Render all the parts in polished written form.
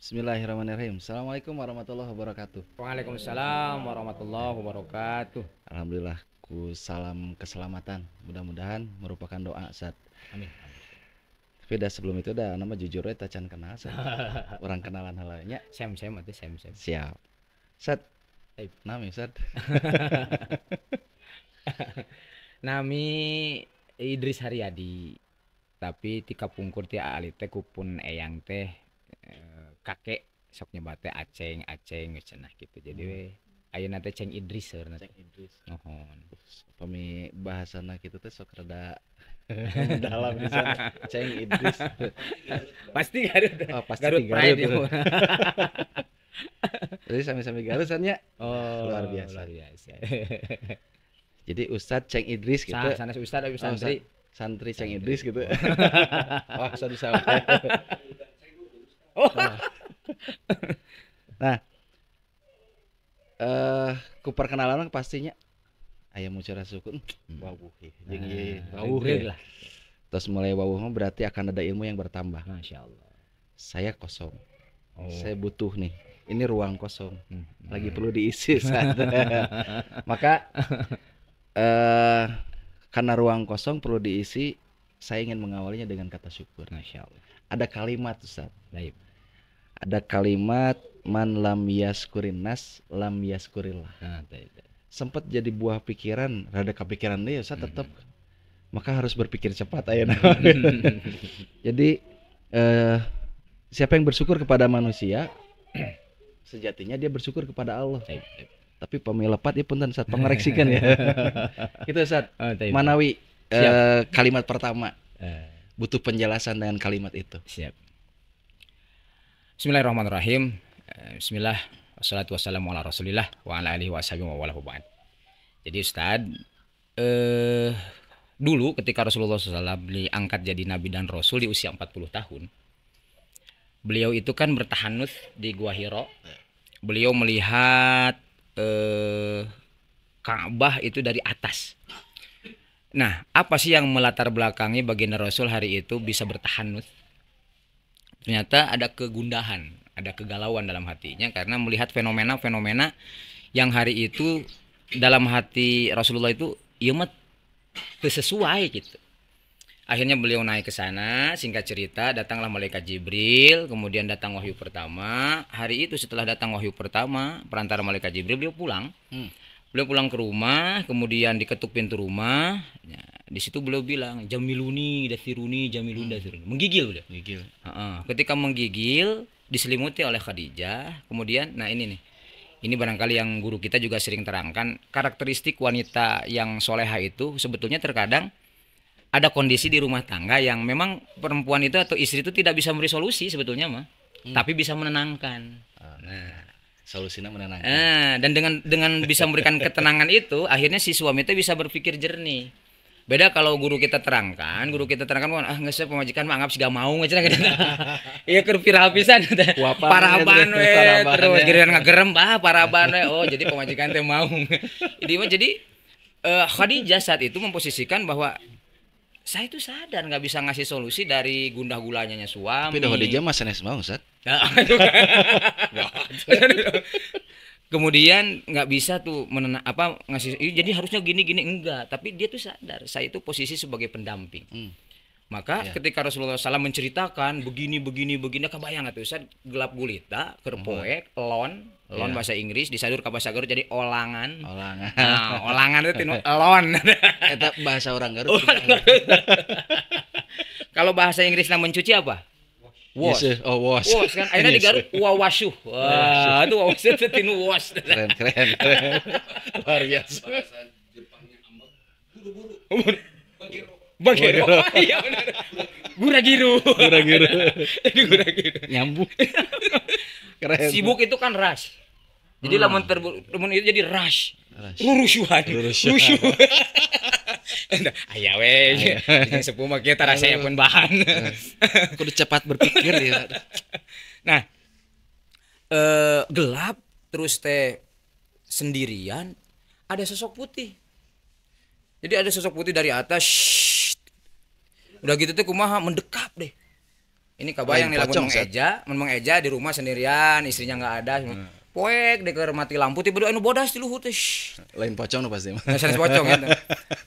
Bismillahirrahmanirrahim. Assalamualaikum warahmatullahi wabarakatuh. Waalaikumsalam warahmatullahi wabarakatuh. Alhamdulillah, ku salam keselamatan. Mudah-mudahan merupakan doa saat. Amin. Tapi dah sebelum itu dah nama jujur we tacan kenal saat. Orang kenalan halanya. Sem atau sem. Siap. Sat. Baik. Nami Sat. Nami Idris Haryadi. Tapi tika pungkur ti ali teh kupun eyang teh kakek sok nyebat teh aceng cenah gitu. Jadi we ayeuna teh Ceng Idris seurna teh. Ceng Idris. Nuhun. Pami bahasana kitu teh sok rada dalam di sana. Ceng Idris. Pasti Garut. Oh, pasti Garut Pride ya. Jadi sami-sami Garut san nya. Oh, Luar biasa. Luar biasa. Jadi Ustadz Ceng Idris gitu. Sana Ustad abi santri. Santri Ceng Idris gitu. Wah, satu sama. Oh. Nah, ku perkenalan pastinya aya mucara suku wawuh jeung ieu wawuh lah. Terus mulai wawuh mah berarti akan ada ilmu yang bertambah. Masya Allah. Saya kosong. Oh. Saya butuh nih. Ini ruang kosong. Lagi perlu diisi. Maka karena ruang kosong perlu diisi, saya ingin mengawalinya dengan kata syukur. Masya Allah. Ada kalimat Ustaz. Baik. Ada kalimat man lam yaskurin nas lam yaskurillah. Nah, Sempat jadi buah pikiran, rada kepikiran deh Ustaz tetap. Maka harus berpikir cepat ayeuna. Jadi siapa yang bersyukur kepada manusia, sejatinya dia bersyukur kepada Allah. Tapi pemilepat ya punten saat pengoreksikan ya. Gitu Ustaz. Manawi kalimat pertama. Butuh penjelasan dengan kalimat itu. Siap. Bismillahirrahmanirrahim. Bismillah. Wassalatu wassalamu ala rasulillah wa ala alihi wa ashabihi wa walahu ba'd. Jadi Ustaz, dulu ketika Rasulullah SAW diangkat jadi Nabi dan Rasul di usia 40 tahun, beliau itu kan bertahanus di Gua Hiro. Beliau melihat Ka'bah itu dari atas. Nah, apa sih yang melatar belakangi baginda Rasul hari itu bisa bertahanus? Ternyata ada kegundahan, ada kegalauan dalam hatinya karena melihat fenomena-fenomena yang hari itu dalam hati Rasulullah itu ieu mah teu sesuai gitu. Akhirnya beliau naik ke sana, singkat cerita datanglah malaikat Jibril, kemudian datang wahyu pertama. Hari itu setelah datang wahyu pertama, perantara malaikat Jibril beliau pulang. Beliau pulang ke rumah, kemudian diketuk pintu rumah. Ya, di situ beliau bilang, Jamiluni dasiruni, Jamiluni dasiruni. Menggigil udah. Gigil. Ketika menggigil, diselimuti oleh Khadijah. Kemudian, nah ini nih. Ini barangkali yang guru kita juga sering terangkan. Karakteristik wanita yang soleha itu sebetulnya terkadang ada kondisi di rumah tangga yang memang perempuan itu atau istri itu tidak bisa memberi solusi sebetulnya mah. Tapi bisa menenangkan. Nah. Solusinya menenangkan. Dan dengan bisa memberikan ketenangan itu, akhirnya si suami itu bisa berpikir jernih. Beda kalau guru kita terangkan nggak usah pemajikan mah anggap sih gak mau nggak gitu. Iya keur viral pisan paraban we terus giliran ngagerem paraban we. Oh, jadi pemajikan teh mau. Jadi Khadijah saat itu memposisikan bahwa saya itu sadar nggak bisa ngasih solusi dari gundah gulanya suami. Tapi dah Khadijah mah sanes mau Ustaz. Kemudian nggak bisa tuh ngasih jadi harusnya gini enggak, tapi dia tuh sadar saya itu posisi sebagai pendamping. Maka ketika Rasulullah SAW menceritakan begini kebayang tuh Ustaz gelap gulita kerpoek lon bahasa Inggris disadur ke bahasa Garut jadi olangan. Nah, olangan itu lon. Eta bahasa orang Garut. Kalau bahasa Inggrisnya mencuci apa? Wash. Yes, wash. Wash kan akhirnya di Garut wawashuh. Wah, itu wawashuh itu tinu wash. Keren. Luar biasa. Bahasa Jepangnya ambek buru-buru. Bagero. Iya benar. Guragiru. Jadi guragiru. Nyambung. Keren. Sibuk itu kan rush. Jadi lamun itu jadi rush. Rusuhan. Aya we. Jeung sepuh mah kieu tara saya pun bahan. Kudu cepat berpikir ya. Nah, gelap terus teh sendirian ada sosok putih. Jadi ada sosok putih dari atas. Udah gitu tuh kumaha mendekap deh. Ini kebayang nih Lain lamun pocong, Mang Eja di rumah sendirian, istrinya nggak ada. Poek deker mati lampu tiba-tiba anu bodas di luhur teh. Lain pocong nu pasti. Nah, sanes pocong ya.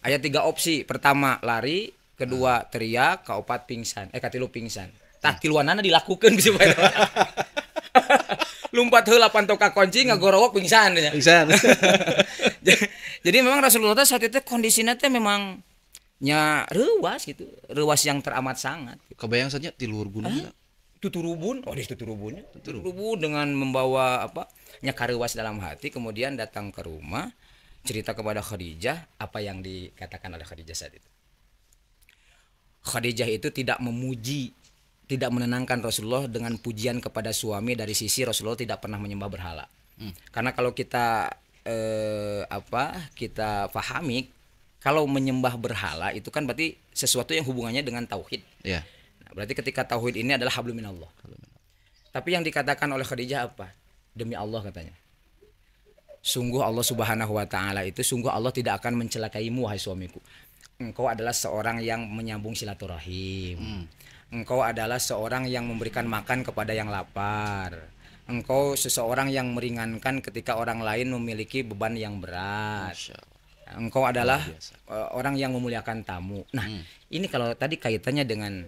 Aya 3 opsi. Pertama lari, kedua teriak, kaopat pingsan. Katilu pingsan. Tah tiluanana dilakukeun bisa bae. Lumpat heula panto ka kunci ngagorowok pingsan nya. Pingsan. Jadi memang Rasulullah teh saat itu kondisinya teh memang nya reuwas gitu. Reuwas yang teramat sangat. Kebayang saja di luhur gunung. Tuturubun, tuturubunnya. Tuturubun dengan membawa nya kareuwas dalam hati, kemudian datang ke rumah, cerita kepada Khadijah apa yang dikatakan oleh Khadijah saat itu. Khadijah itu tidak memuji, tidak menenangkan Rasulullah dengan pujian kepada suami dari sisi Rasulullah tidak pernah menyembah berhala. Karena kalau kita kita pahami, kalau menyembah berhala itu kan berarti sesuatu yang hubungannya dengan tauhid. Iya. Berarti ketika tauhid ini adalah hablum minallah. Tapi yang dikatakan oleh Khadijah apa? Demi Allah katanya. Sungguh Allah Subhanahu wa taala itu sungguh Allah tidak akan mencelakaimu wahai suamiku. Engkau adalah seorang yang menyambung silaturahim. Engkau adalah seorang yang memberikan makan kepada yang lapar. Engkau seseorang yang meringankan ketika orang lain memiliki beban yang berat. Engkau adalah orang yang memuliakan tamu. Nah, ini kalau tadi kaitannya dengan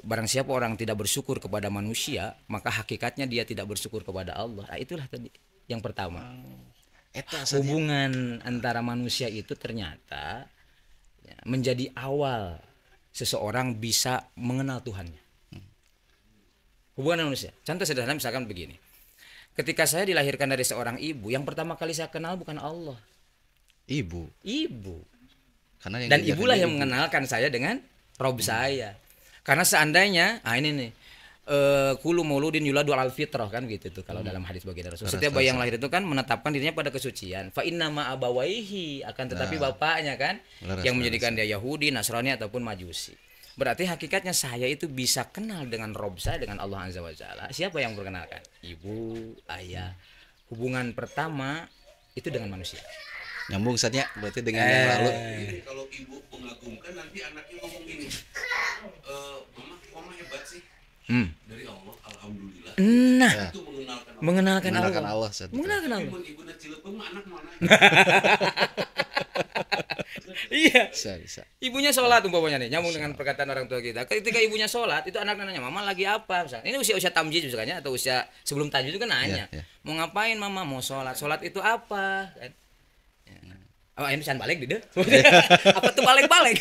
barang siapa orang tidak bersyukur kepada manusia, maka hakikatnya dia tidak bersyukur kepada Allah. Nah, itulah tadi yang pertama. Hubungan antara manusia itu ternyata menjadi awal seseorang bisa mengenal Tuhannya. Hubungan manusia. Contoh sederhana misalkan begini. Ketika saya dilahirkan dari seorang ibu, yang pertama kali saya kenal bukan Allah. Ibu. Karena dan ibulah yang mengenalkan saya dengan Rob saya. Karena seandainya, ini nih, kulu mauludin yuladu alal fitrah kan gitu tuh kalau dalam hadis baginda Rasul. Setiap bayi yang lahir itu kan menetapkan dirinya pada kesucian. Fa innama abawaihi, akan tetapi bapaknya kan yang menjadikan dia Yahudi, Nasrani ataupun Majusi. Berarti hakikatnya saya itu bisa kenal dengan Rob saya, dengan Allah Azza wa Jalla. Siapa yang memperkenalkan? Ibu, ayah. Hubungan pertama itu dengan manusia. Nyambung saatnya berarti dengan yang lalu. Jadi kalau ibu mengagumkan nanti anaknya ngomong gini, mama hebat sih. Dari Allah, alhamdulillah. Nah, Itu mengenalkan Allah. Mengenalkan Allah. Ibu Cilepeng anak mana? Iya. Bisa. Ibunya sholat umpamanya nih, nyambung dengan perkataan orang tua kita. Ketika ibunya sholat, itu anak nanya, mama lagi apa? Misalnya, ini usia tamjiz misalnya atau usia sebelum tahajud itu kan nanya, mau ngapain mama? Mau sholat. Sholat itu apa? Kan? Oh, ini bisa balik deh. Apa tuh balik-balik?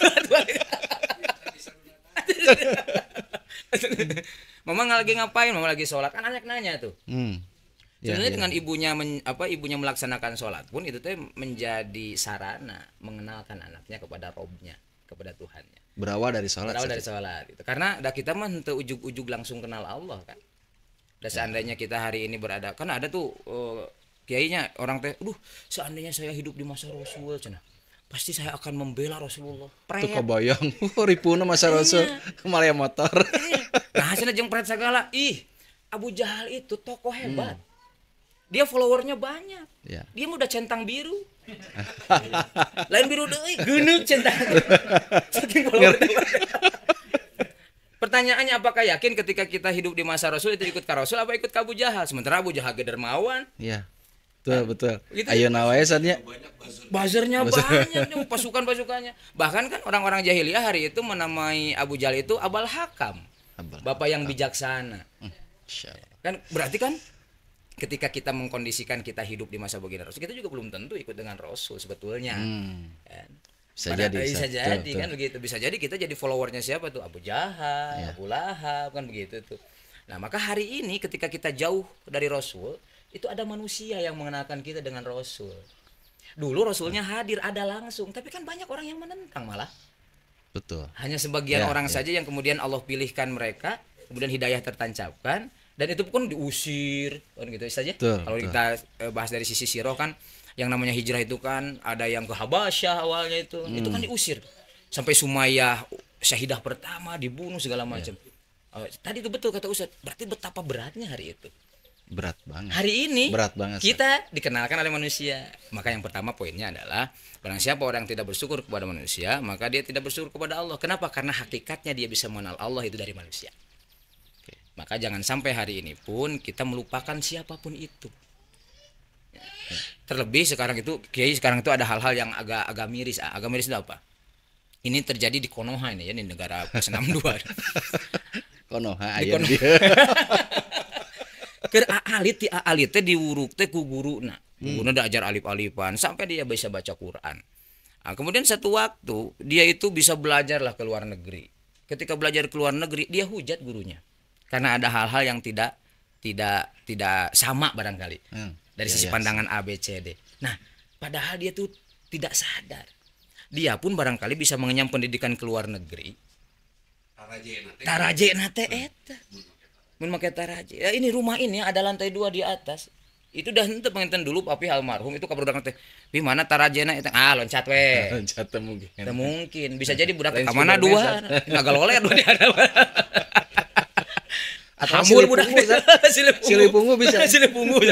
Mama lagi ngapain? Mama lagi sholat. Kan anak nanya tuh. Sebenarnya dengan ibunya melaksanakan sholat pun itu tuh menjadi sarana mengenalkan anaknya kepada Robnya, kepada Tuhannya. Berawal dari sholat. Gitu. Karena kita mah henteu ujug-ujug langsung kenal Allah kan. Dan seandainya kita hari ini berada, kan ada tuh kiainya orang teh, seandainya saya hidup di masa Rasul cenah, pasti saya akan membela Rasulullah. Tuh kebayang, ripuna masa Rasul, malah motor. Nah, cenah jeung pret sagala. Abu Jahal itu tokoh hebat. Dia followernya banyak. Dia udah centang biru. Lain biru deui, geuneuk centang. Saking follower. Pertanyaannya, apakah yakin ketika kita hidup di masa Rasul itu ikut ke Rasul apa ikut ke Abu Jahal? Sementara Abu Jahal dermawan. Iya. Betul. Gitu. Ayo nawae saatnya. Buzzernya banyak, pasukan-pasukannya. Bahkan kan orang-orang jahiliyah hari itu menamai Abu Jahal itu Abul Hakam. Bapak yang bijaksana. Kan berarti kan ketika kita mengkondisikan kita hidup di masa baginda Rasul, kita juga belum tentu ikut dengan Rasul sebetulnya. Bisa jadi kan begitu. Bisa jadi kita jadi followernya siapa tuh? Abu Jahal, Abu Lahab kan begitu tuh. Nah, maka hari ini ketika kita jauh dari Rasul, itu ada manusia yang mengenalkan kita dengan Rasul. Dulu Rasulnya hadir, ada langsung, tapi kan banyak orang yang menentang malah. Betul. Hanya sebagian orang saja yang kemudian Allah pilihkan mereka, kemudian hidayah tertancapkan, dan itu pun diusir, kan gitu saja. Kalau kita bahas dari sisi sirah kan, yang namanya hijrah itu kan ada yang ke Habasyah awalnya itu kan diusir. Sampai Sumayyah syahidah pertama dibunuh segala macam. Tadi itu betul kata Ustaz, berarti betapa beratnya hari itu. Berat banget. Hari ini berat banget, kita dikenalkan oleh manusia. Maka yang pertama poinnya adalah barang siapa orang tidak bersyukur kepada manusia, maka dia tidak bersyukur kepada Allah. Kenapa? Karena hakikatnya dia bisa mengenal Allah itu dari manusia. Maka jangan sampai hari ini pun kita melupakan siapapun itu. Terlebih sekarang itu Kiai, sekarang itu ada hal-hal yang agak miris. Agak miris itu apa? Ini terjadi di Konoha ini ya, di negara plus 62. Konoha Di aya Konoha. dia. Keur alit teh diuruk teh ku guruna. Guruna da ajar alif-alifan sampai dia bisa baca Quran. Nah, kemudian satu waktu dia itu bisa belajar lah ke luar negeri. Ketika belajar ke luar negeri dia hujat gurunya. Karena ada hal-hal yang tidak sama barangkali. Dari sisi pandangan A, B, C, D. Nah, padahal dia tuh tidak sadar. Dia pun barangkali bisa mengenyam pendidikan ke luar negeri. Tarajena teh eta. Mun make taraje. Ya, ini rumah ini ada lantai 2 di atas. Itu dah henteu penginten dulu papi almarhum itu ka budak teh. Pi mana tarajena eta? Ah, loncat we. Loncat teh mungkin. Teu mungkin. Bisa jadi budak ka mana 2. Agak loler 2 di hadap. Atau Hamul budak Silipungu bisa. Silipungu.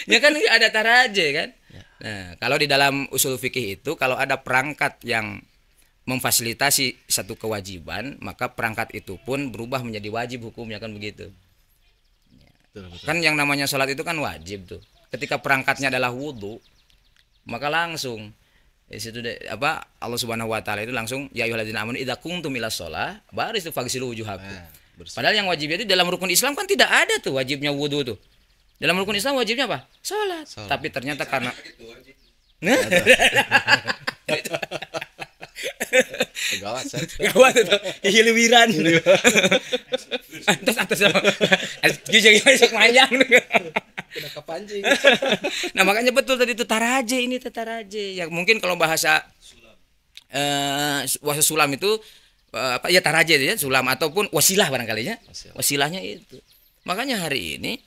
Ya kan ada taraje kan. Nah, kalau di dalam usul fikih itu kalau ada perangkat yang memfasilitasi satu kewajiban, maka perangkat itu pun berubah menjadi wajib hukumnya kan begitu. Betul. Kan yang namanya sholat itu kan wajib tuh. Ketika perangkatnya adalah wudhu, maka langsung di situ apa Allah Subhanahu wa taala itu langsung ya ayyuhalladzina amanu idza qumtum ilas shalah baris tu fagsilu wujuhakum. Padahal yang wajibnya itu dalam rukun Islam kan tidak ada tuh wajibnya wudhu tuh. Dalam rukun Islam wajibnya apa? Sholat. Tapi ternyata karena gawat itu hiliwiran atas sok manjang Kena kepancing. nah makanya betul tadi itu taraje ini taraje ya mungkin kalau bahasa sulam itu apa ya taraje ya sulam ataupun wasilah barangkali ya wasilahnya itu makanya hari ini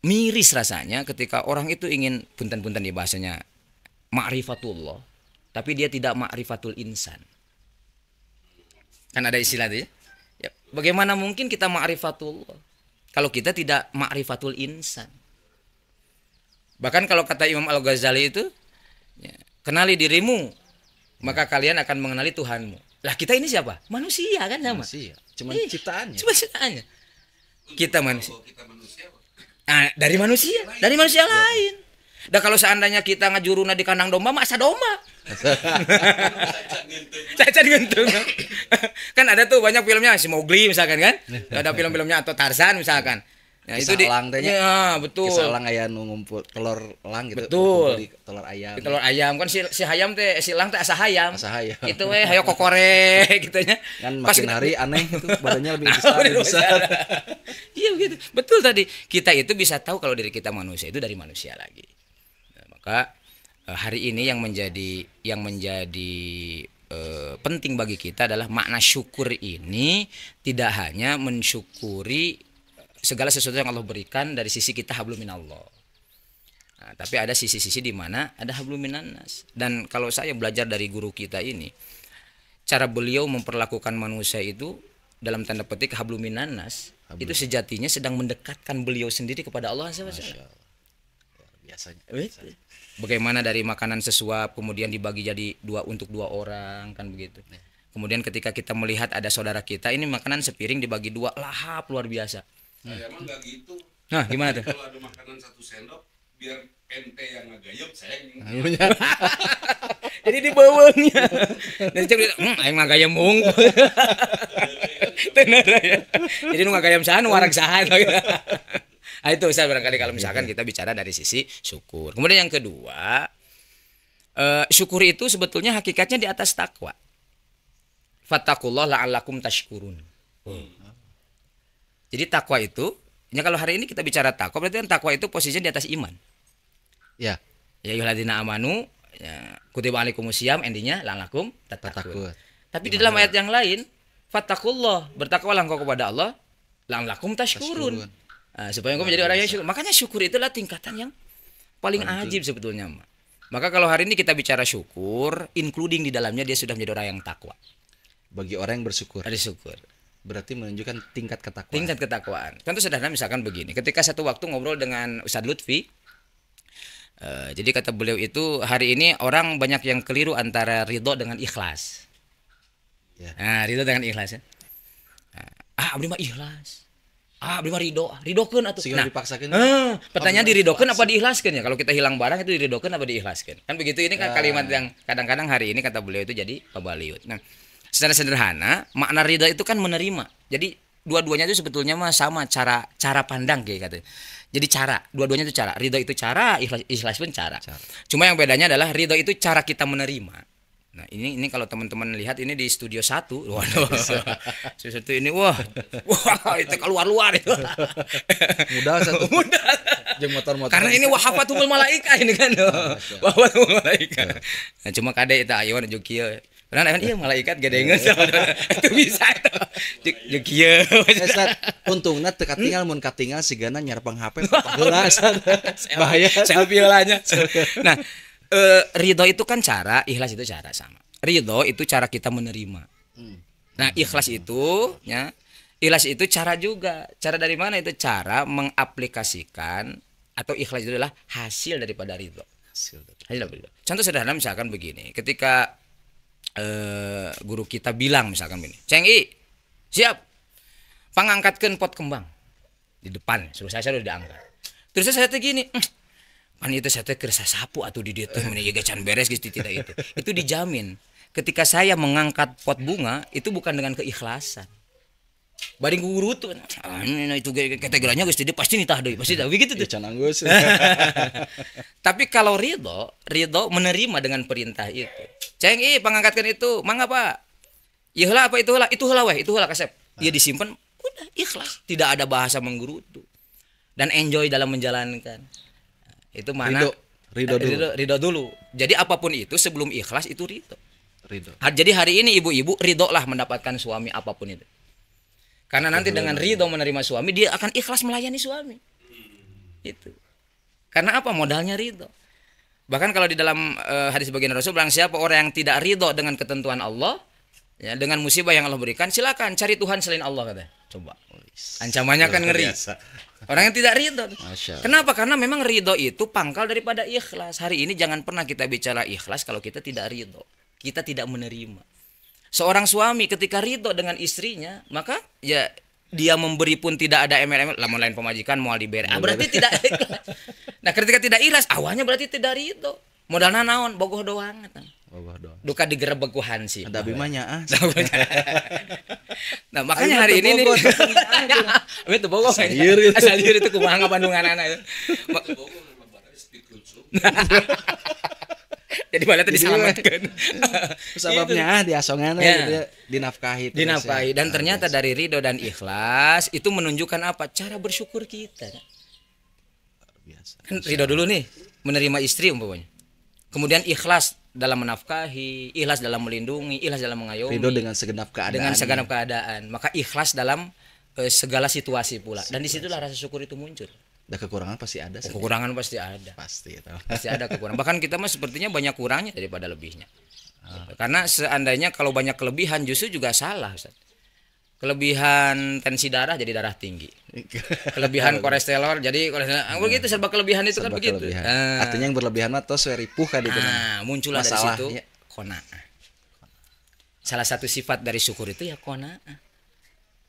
miris rasanya ketika orang itu ingin punten-punten di bahasanya ma'rifatullah tapi dia tidak ma'rifatul insan. Kan ada istilah itu ya. Ya, bagaimana mungkin kita ma'rifatullah kalau kita tidak ma'rifatul insan? Bahkan kalau kata Imam Al-Ghazali itu ya, kenali dirimu maka kalian akan mengenali Tuhanmu. Lah kita ini siapa? Manusia kan sama. Manusia. Cuma ciptaannya. Cuma ciptaannya. Kita manusia. Dari manusia lain. Dan kalau seandainya kita ngajuruna di kandang domba, masa domba. Cacat gentung. Kan ada tuh banyak filmnya si Mowgli misalkan kan. Ada film-filmnya atau Tarzan misalkan. Nah, Kisah itu elang tehnya. Ya, betul. Kisah elang aya nu ngumpul telur elang gitu. Betul. Telur ayam. Di telur ayam kan si hayam teh si elang teh asa hayam. Asa hayam. Itu we hayo kokore gitu nya. Kan makin hari aneh itu badannya lebih besar. Iya begitu. Betul tadi. Kita itu bisa tahu kalau diri kita manusia itu dari manusia lagi. Maka hari ini yang menjadi penting bagi kita adalah makna syukur ini tidak hanya mensyukuri segala sesuatu yang Allah berikan dari sisi kita hablum minallah. Nah, tapi ada sisi-sisi di mana ada hablum minannas. Dan kalau saya belajar dari guru kita ini, cara beliau memperlakukan manusia itu dalam tanda petik hablum minannas itu sejatinya sedang mendekatkan beliau sendiri kepada Allah SWT. Biasanya. Bagaimana dari makanan sesuap kemudian dibagi jadi untuk dua orang kan begitu. Kemudian ketika kita melihat ada saudara kita ini makanan sepiring dibagi 2 lahap luar biasa. Saya emang nggak gitu. Nah gimana tuh? Kalau ada makanan 1 sendok biar ente yang ngagayep saya yang Jadi dibawanya. Dan cek aing ngagayam mung. Tenar ya. Jadi nu ngagayam sahan warag sahan. Nah, itu saya barangkali kalau misalkan kita bicara dari sisi syukur. Kemudian yang kedua, syukur itu sebetulnya hakikatnya di atas takwa. Fattakullah la'allakum tashkurun. Jadi takwa itu, ya kalau hari ini kita bicara takwa, berarti kan takwa itu posisinya di atas iman. Ya. Ya ayyuhalladzina amanu, ya, kutiba alaikumusiyam, endingnya la'allakum tattaqun. Tapi di dalam ayat yang lain, fattakullah, bertakwalah engkau kepada Allah, la'allakum tashkurun. Nah, supaya engkau menjadi orang yang syukur. Makanya syukur itulah tingkatan yang paling ajib sebetulnya. Maka kalau hari ini kita bicara syukur, including di dalamnya dia sudah menjadi orang yang takwa. Bagi orang yang bersyukur. Ada syukur. Berarti menunjukkan tingkat ketakwaan. Tingkat ketakwaan. Contoh sederhana misalkan begini. Ketika satu waktu ngobrol dengan Ustadz Lutfi, jadi kata beliau itu hari ini orang banyak yang keliru antara ridho dengan ikhlas. Ya. Nah, ridho dengan ikhlas ya. Nah, abdi mah ikhlas. Abdi mah ridokeun atuh. Sehingga dipaksakeun. Pertanyaan diridokeun apa diikhlaskeun ya? Kalau kita hilang barang itu diridokeun apa diikhlaskeun? Kan begitu, ini kan kalimat yang kadang-kadang hari ini kata beliau itu jadi pabaliut. Nah, secara sederhana makna ridha itu kan menerima. Jadi dua-duanya itu sebetulnya mah sama cara pandang kayak gitu. Jadi cara, dua-duanya itu cara. Ridha itu cara, ikhlas pun cara. Cuma yang bedanya adalah ridha itu cara kita menerima. Nah, ini kalau teman-teman lihat ini di studio 1. Waduh. Studio 1 ini wah itu keluar-luar itu. Mudah satu. Mudah. Jeung motor-motor. Karena ini wahafatul malaika ini kan. Wahafatul malaika. Nah, cuma kade eta ayeuna jeung kieu. Karena iya malaikat gedengeun itu bisa itu. Jeung kieu. Untungna teu katingal mun katingal sigana nyarpang HP 14. Bahaya. Selfie heulanya. Nah, ridho itu kan cara, ikhlas itu cara sama. Ridho itu cara kita menerima. Nah, ikhlas itu cara juga. Cara dari mana itu? Cara mengaplikasikan, atau ikhlas itu adalah hasil daripada ridho. Contoh sederhana misalkan begini, ketika guru kita bilang misalkan begini, Ceng I, siap, pangangkatkeun pot kembang di depan, suruh saya udah diangkat. Terus saya teh gini, kan itu saya teh kerasa sapu atau di dieu teh menjaga can beres gitu, tidak itu. Itu dijamin. Ketika saya mengangkat pot bunga itu bukan dengan keikhlasan. Bari guru tuh itu kategorinya geus di pasti nitah deui, pasti begitu tuh. Can anggus. Tapi kalau ridho menerima dengan perintah itu. Ceng I pangangkatkan itu, mangga Pak. Ieu heula apa itu heula? Itu heula weh, itu heula kasep. Dia disimpan, udah ikhlas, tidak ada bahasa menggerutu. Dan enjoy dalam menjalankan. Itu mana ridho dulu. Jadi apapun itu sebelum ikhlas itu ridho. Jadi hari ini ibu-ibu ridho lah mendapatkan suami apapun itu. Karena nanti dengan ridho menerima suami dia akan ikhlas melayani suami. Itu. Karena apa? Modalnya ridho. Bahkan kalau di dalam hadis baginda Rasul bilang, siapa orang yang tidak ridho dengan ketentuan Allah, ya, dengan musibah yang Allah berikan, silakan cari Tuhan selain Allah kata. Coba. Ancamannya kan ngeri. Orang yang tidak ridho. Kenapa? Karena memang ridho itu pangkal daripada ikhlas. Hari ini jangan pernah kita bicara ikhlas kalau kita tidak ridho. Kita tidak menerima. Seorang suami ketika ridho dengan istrinya, maka ya dia memberi pun tidak ada MLM, lamun lain pemajikan mau diberi. Berarti tidak ikhlas. Nah, ketika tidak ikhlas, awalnya berarti tidak ridho. Modalna naon? Bogoh doang. Duka digerebek ku Hansi. Ada bimanya Nah, makanya hari ini nih. Itu bogoh. Asal liur itu kumaha Bandunganana itu. Jadi malah tadi diselamatkan. Sebabnya diasongan ya. Dinafkahi. Dan ternyata dari ridho dan ikhlas itu menunjukkan apa? Cara bersyukur kita. Kan ridho dulu nih, menerima istri umpamanya. Kemudian ikhlas dalam menafkahi, ikhlas dalam melindungi, ikhlas dalam mengayomi. Ridho dengan segenap keadaan. Maka ikhlas dalam segala situasi pula. Dan disitulah rasa syukur itu muncul. Ada kekurangan pasti ada. Kekurangan pasti ada. Pasti ada kekurangan. Bahkan kita mah sepertinya banyak kurangnya daripada lebihnya. Karena seandainya kalau banyak kelebihan justru juga salah, Ustaz. Kelebihan tensi darah jadi darah tinggi. Kelebihan kolesterol jadi kolesterol. Begitu serba kelebihan itu serba kan begitu. Artinya yang berlebihan mah tos ripuh kan itu. Muncullah dari situ qanaah. Salah satu sifat dari syukur itu ya qanaah.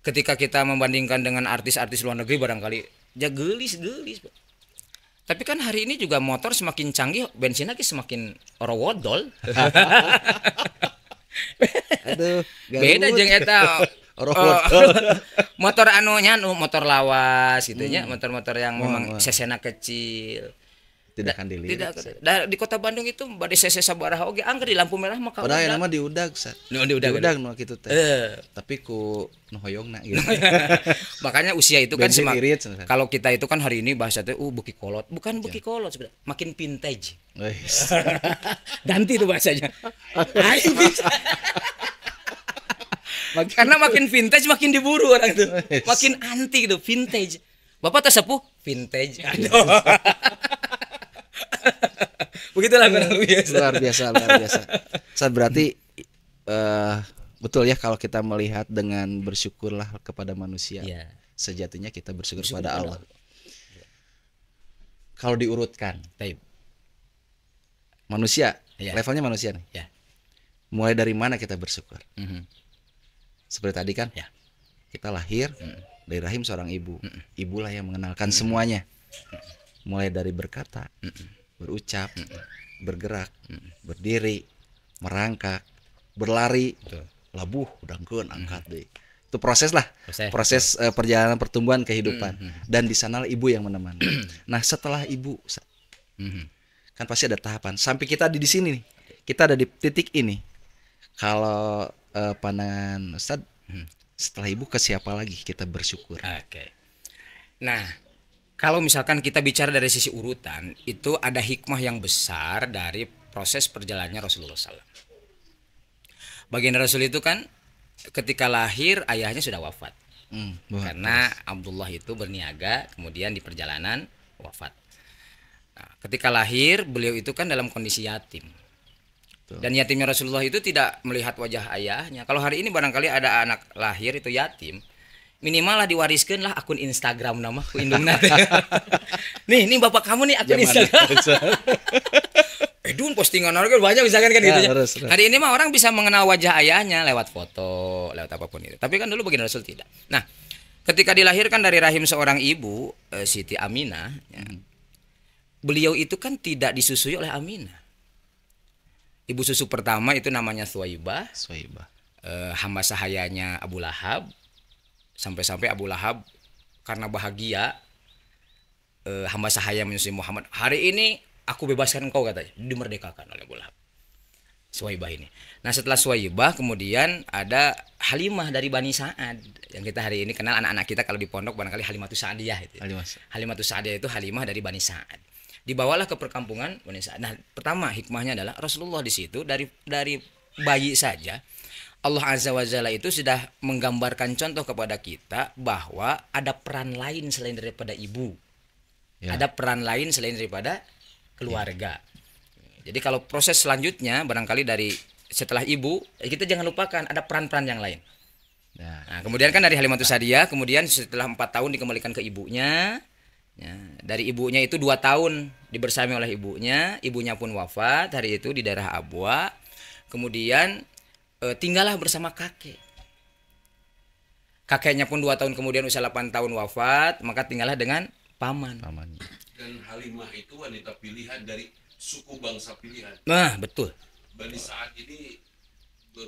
Ketika kita membandingkan dengan artis-artis luar negeri barangkali ya gelis. Tapi kan hari ini juga motor semakin canggih, bensin lagi semakin orowodol. Aduh, beda jeung eta motor anunya motor lawas gitu nya, motor-motor yang memang cc-na kecil. Tidak akan dilihat. Di Kota Bandung itu bade cc sabaraha oge angker di lampu merah mah ka. Padahal nama diudag, Sat. Diudag nu kitu teh. Tapi ku nu hoyongna gitu. Makanya usia itu kan kalau kita itu kan hari ini bahasa teh beki kolot. Bukan beki kolot sebenarnya, makin vintage. Ganti itu bahasanya. Karena makin vintage makin diburu orang itu. Makin anti gitu, vintage. Bapak teh sepuh vintage. Begitulah luar biasa. Saat berarti betul ya kalau kita melihat dengan bersyukurlah kepada manusia. Sejatinya kita bersyukur kepada Allah. Kalau diurutkan, manusia, levelnya manusia nih. Mulai dari mana kita bersyukur? Seperti tadi kan, kita lahir dari rahim seorang ibu. Ibulah yang mengenalkan semuanya. Mulai dari berkata, berucap, bergerak, berdiri, merangkak, berlari, labuh, udangkeun, angkat deh. Itu proses lah, proses perjalanan pertumbuhan kehidupan. Dan di sana ibu yang menemani. Nah, setelah ibu kan pasti ada tahapan. Sampai kita di sini nih. Kita ada di titik ini. Kalau pandangan Ustadz, setelah ibu ke siapa lagi kita bersyukur? Oke. Nah, kalau misalkan kita bicara dari sisi urutan, itu ada hikmah yang besar dari proses perjalanannya Rasulullah SAW. Baginda Rasul itu kan ketika lahir ayahnya sudah wafat. Karena Abdullah itu berniaga, kemudian di perjalanan wafat. Nah, ketika lahir beliau itu kan dalam kondisi yatim. Dan yatimnya Rasulullah itu tidak melihat wajah ayahnya. Kalau hari ini barangkali ada anak lahir itu yatim, minimal lah diwariskan lah akun Instagram nama ku indungna. Nih bapak kamu nih akun Instagram. Dun postingan orang banyak misalkan kan gitu ya. Hari ini mah orang bisa mengenal wajah ayahnya lewat foto, lewat apapun itu. Tapi kan dulu baginda Rasul tidak. Nah, ketika dilahirkan dari rahim seorang ibu, Siti Aminah, ya, beliau itu kan tidak disusui oleh Aminah. Ibu susu pertama itu namanya Suwaibah. Hamba sahayanya Abu Lahab. Sampai-sampai Abu Lahab karena bahagia hamba sahaya menyusui Muhammad. Hari ini aku bebaskan engkau katanya. Dimerdekakan oleh Abu Lahab. Suwaibah ini. Nah, setelah Suwaibah kemudian ada Halimah dari Bani Sa'ad. Yang kita hari ini kenal anak-anak kita kalau di pondok barangkali Halimatus Sa'diyah itu. Halimatus Sa'diyah itu Halimah dari Bani Sa'ad. Dibawalah ke perkampungan Bani Sa'ad. Nah, pertama hikmahnya adalah Rasulullah di situ dari bayi saja Allah Azza wa Jalla itu sudah menggambarkan contoh kepada kita bahwa ada peran lain selain daripada ibu. Ada peran lain selain daripada keluarga. Jadi kalau proses selanjutnya barangkali dari setelah ibu, kita jangan lupakan ada peran-peran yang lain. Nah, kemudian kan dari Halimatus Sa'diyah, kemudian setelah 4 tahun dikembalikan ke ibunya. Ya, dari ibunya itu 2 tahun dibersami oleh ibunya. Ibunya pun wafat hari itu di daerah Abwa. Kemudian tinggallah bersama kakek. Kakeknya pun 2 tahun kemudian usia 8 tahun wafat, maka tinggallah dengan paman. Dan Halimah itu wanita pilihan dari suku bangsa pilihan. Nah, betul. Bani Sa'ad ini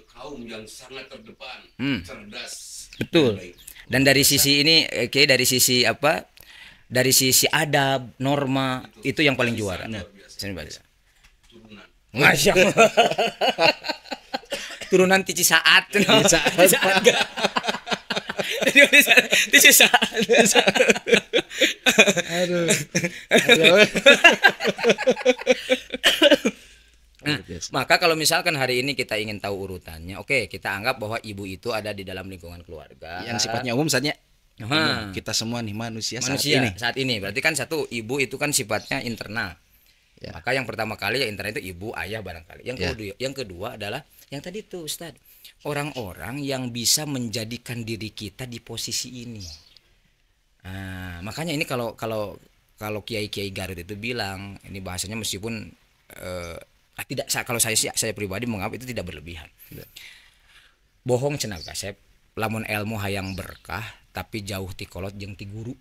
kaum yang sangat terdepan, cerdas. Betul. Baik. Dan dari sisi ini, dari sisi apa? Dari sisi adab, norma, itu yang paling juara. Turunan. Masya Allah. Turunan Tici Saat. Tici Saat. Aduh. Nah, maka kalau misalkan hari ini kita ingin tahu urutannya, oke, kita anggap bahwa ibu itu ada di dalam lingkungan keluarga. Yang sifatnya umum saja. Kita semua nih manusia saat ini. Berarti kan satu, ibu itu kan sifatnya internal. Maka yang pertama kali ya internal itu ibu, ayah barangkali. Yang kedua adalah yang tadi tuh Ustaz, orang-orang yang bisa menjadikan diri kita di posisi ini. Nah, makanya ini kalau kiai-kiai Garut itu bilang, ini bahasanya meskipun tidak, kalau saya pribadi menganggap itu tidak berlebihan. Bohong cenah kasep, lamun ilmu hayang berkah tapi jauh ti kolot jeung ti guru.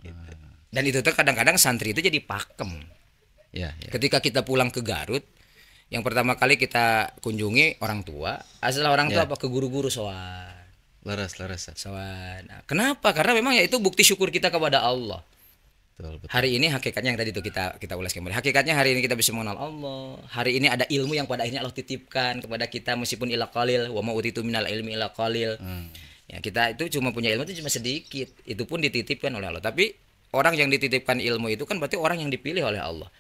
Gitu. Dan itu tuh kadang-kadang santri itu jadi pakem. Ketika kita pulang ke Garut, yang pertama kali kita kunjungi orang tua, asal orang tua apa ke guru-guru soal. Laras. Soal. Nah, kenapa? Karena memang ya itu bukti syukur kita kepada Allah. Betul. Hari ini hakikatnya yang tadi itu kita ulas kembali. Hakikatnya hari ini kita bisa mengenal Allah. Hari ini ada ilmu yang pada akhirnya Allah titipkan kepada kita meskipun ila qalil, wa ma utitu minal ilmi ila qalil. Ya, kita itu cuma punya ilmu itu cuma sedikit. Itu pun dititipkan oleh Allah. Tapi orang yang dititipkan ilmu itu kan berarti orang yang dipilih oleh Allah.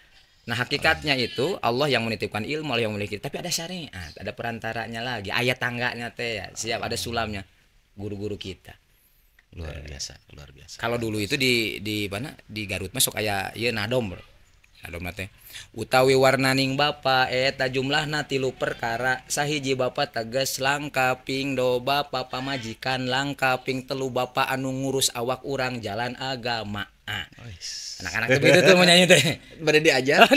Nah, hakikatnya itu Allah yang menitipkan ilmu, Allah yang memiliki. Tapi ada syariat, ada perantaranya lagi. Ayat tangganya teh ya, siap ada sulamnya. Guru-guru kita. Luar biasa. Kalau dulu itu di mana? Di Garut masuk aya ieu nadom. Nadom teh. Utawi warnaning bapa eta jumlahna 3 perkara. Sahiji bapa tegas langka ping do bapa pamajikan langka ping 3 bapa anu ngurus awak urang jalan agama. Anak-anak itu tuh mau nyanyi teh. Pada diajar.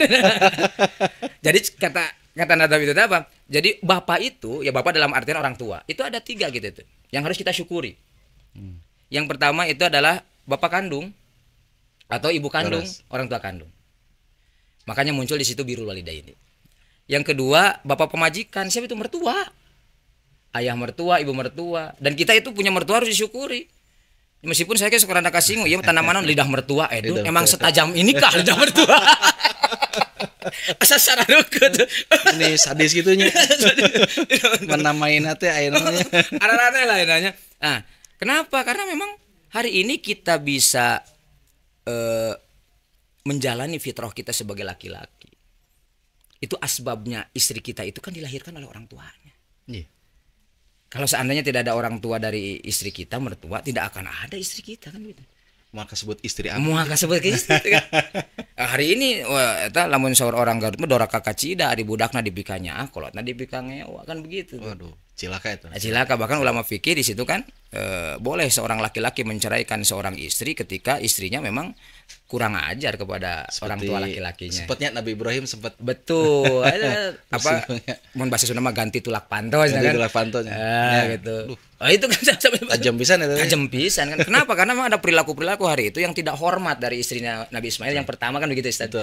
Jadi kata Kata Nabi itu apa? Jadi bapak itu, ya bapak dalam artian orang tua, itu ada 3 gitu tuh, yang harus kita syukuri. Yang pertama itu adalah bapak kandung atau ibu kandung, orang tua kandung. Makanya muncul di situ birrul walidaini. Yang kedua bapak pemajikan, siapa itu? Mertua, ayah mertua, ibu mertua. Dan kita itu punya mertua harus disyukuri. Meskipun saya kayak sekarang anak kasinggung, ya tanaman lidah mertua, itu emang setajam inikah lidah mertua. Asa sarana deket. Ini sadis gitunya. Menamain teh aya namanya. Ada lah nanya. Nah, kenapa? Karena memang hari ini kita bisa menjalani fitrah kita sebagai laki-laki. Itu asbabnya istri kita itu kan dilahirkan oleh orang tuanya. Iya. Kalau seandainya tidak ada orang tua dari istri kita, mertua, tidak akan ada istri kita kan gitu. Maka sebut istri aku. Maka sebut istri kan. Hari ini eta lamun saur orang Garut mah doraka kacida ari budakna dipikanya kolotna dipikang ngewa kan begitu. Waduh, cilaka itu. Cilaka, bahkan ulama fikih di situ kan boleh seorang laki-laki menceraikan seorang istri ketika istrinya memang kurang ajar kepada orang tua laki-lakinya. Sempatnya Nabi Ibrahim sempat betul. Ada apa? Mun bahasa Sunda mah ganti tulak pantos kan. Ganti tulak pantos. Gitu. Oh, itu kan tajam pisan itu. Tajam pisan kan. Kenapa? Karena memang ada perilaku-perilaku hari itu yang tidak hormat dari istrinya Nabi Ismail yang pertama kan begitu Ustaz.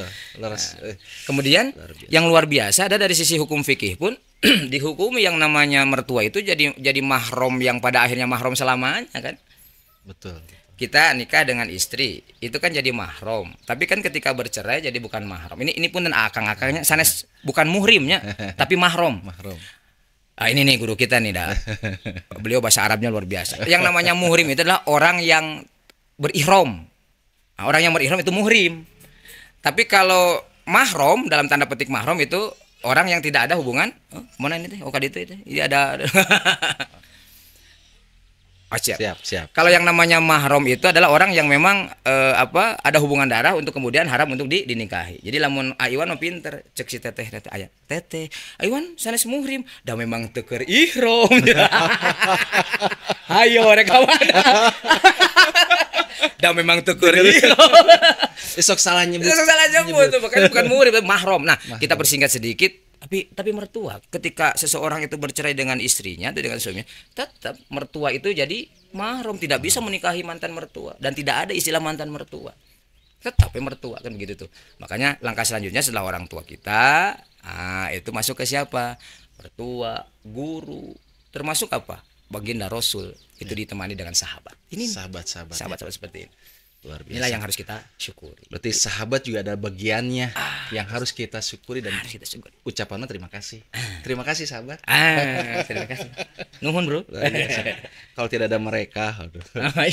Kemudian yang luar biasa ada dari sisi hukum fikih pun dihukumi yang namanya mertua itu jadi mahram yang pada akhirnya mahram selamanya kan. Betul. Kita nikah dengan istri itu kan jadi mahram, tapi kan ketika bercerai jadi bukan mahram. Ini pun dan akang-akangnya sanes bukan muhrimnya tapi mahram. Ini nih guru kita nih dah. Beliau bahasa Arabnya luar biasa. Yang namanya muhrim itu adalah orang yang berihram. Nah, orang yang berihram itu muhrim. Tapi kalau mahram dalam tanda petik mahram itu orang yang tidak ada hubungan. Mana ini teh? Itu. Ini ada. Siap. Kalau yang namanya mahram itu adalah orang yang memang ada hubungan darah untuk kemudian haram untuk dinikahi. Jadi lamun Aiwan mah pinter, cek si teteh aya. Teteh, Aiwan sanes muhrim, da memang teu keur ihram. Hayo rek kawan. Da memang teu keur ihram. Sok salah nyebut. Bukan muhrim, mahram. Nah, kita persingkat sedikit. Tapi mertua ketika seseorang itu bercerai dengan istrinya atau dengan suaminya, tetap mertua itu jadi mahram, tidak bisa menikahi mantan mertua dan tidak ada istilah mantan mertua. Tetap mertua kan begitu tuh. Makanya langkah selanjutnya setelah orang tua kita, itu masuk ke siapa? Mertua, guru, termasuk apa? Baginda Rasul itu ditemani dengan sahabat. Ini sahabat seperti ini. Luar biasa. Inilah yang harus kita syukuri. Berarti sahabat juga ada bagiannya yang harus kita syukuri dan kita syukuri. Ucapannya terima kasih. Terima kasih sahabat. Terima kasih. Nuhun bro. Kalau tidak ada mereka,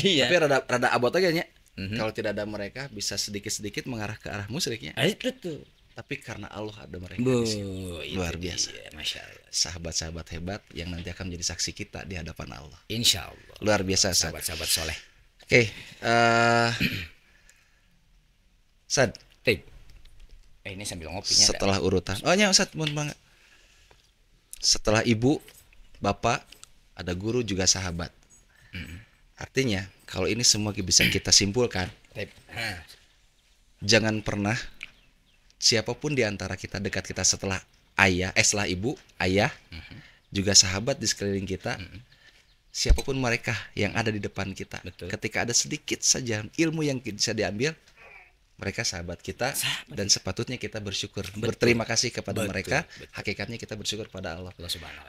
iya. Tapi rada abot aja nya. Kalau tidak ada mereka bisa sedikit-sedikit mengarah ke arah musyriknya. Itu. Tapi karena Allah ada mereka. Luar biasa. Masya Allah. Sahabat-sahabat hebat yang nanti akan menjadi saksi kita di hadapan Allah. Insya Allah. Luar biasa. Sahabat-sahabat soleh. Oke, Sad. Ini sambil ngopinya. Setelah urutan. Oh ya Ustaz, mohon banget. Setelah ibu, bapak, ada guru juga sahabat. Artinya, kalau ini semua bisa kita simpulkan. Jangan pernah siapapun di antara kita dekat kita setelah setelah ibu, ayah, juga sahabat di sekeliling kita. Siapapun mereka yang ada di depan kita. Betul. Ketika ada sedikit saja ilmu yang bisa diambil, mereka sahabat kita. Dan sepatutnya kita bersyukur. Berterima kasih kepada mereka. Hakikatnya kita bersyukur pada Allah.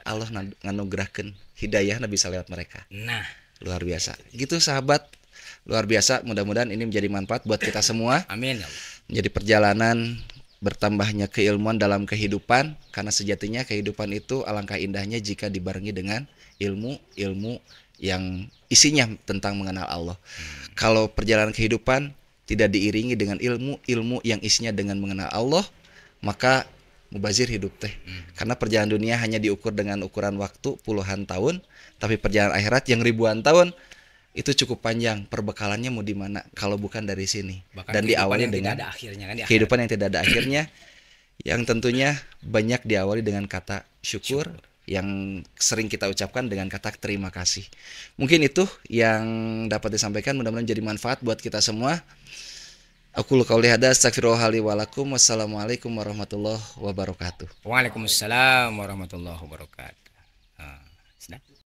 Allah nganugerahkan hidayah Nabi bisa lewat mereka. Nah, luar biasa. Gitu sahabat. Luar biasa. Mudah-mudahan ini menjadi manfaat buat kita semua. Amin. Menjadi perjalanan bertambahnya keilmuan dalam kehidupan, karena sejatinya kehidupan itu alangkah indahnya jika dibarengi dengan ilmu yang isinya tentang mengenal Allah. Kalau perjalanan kehidupan tidak diiringi dengan ilmu yang isinya dengan mengenal Allah, maka mubazir hidup teh. Karena perjalanan dunia hanya diukur dengan ukuran waktu puluhan tahun, tapi perjalanan akhirat yang ribuan tahun itu cukup panjang. Perbekalannya mau di mana kalau bukan dari sini? Bahkan dan diawali dengan kehidupan yang tidak ada akhirnya, yang tentunya banyak diawali dengan kata syukur. Yang sering kita ucapkan dengan kata terima kasih. Mungkin itu yang dapat disampaikan, mudah-mudahan jadi manfaat buat kita semua. Aku qauli hada astaghfirullah li wa lakum. Wassalamualaikum warahmatullahi wabarakatuh. Waalaikumsalam warahmatullahi wabarakatuh.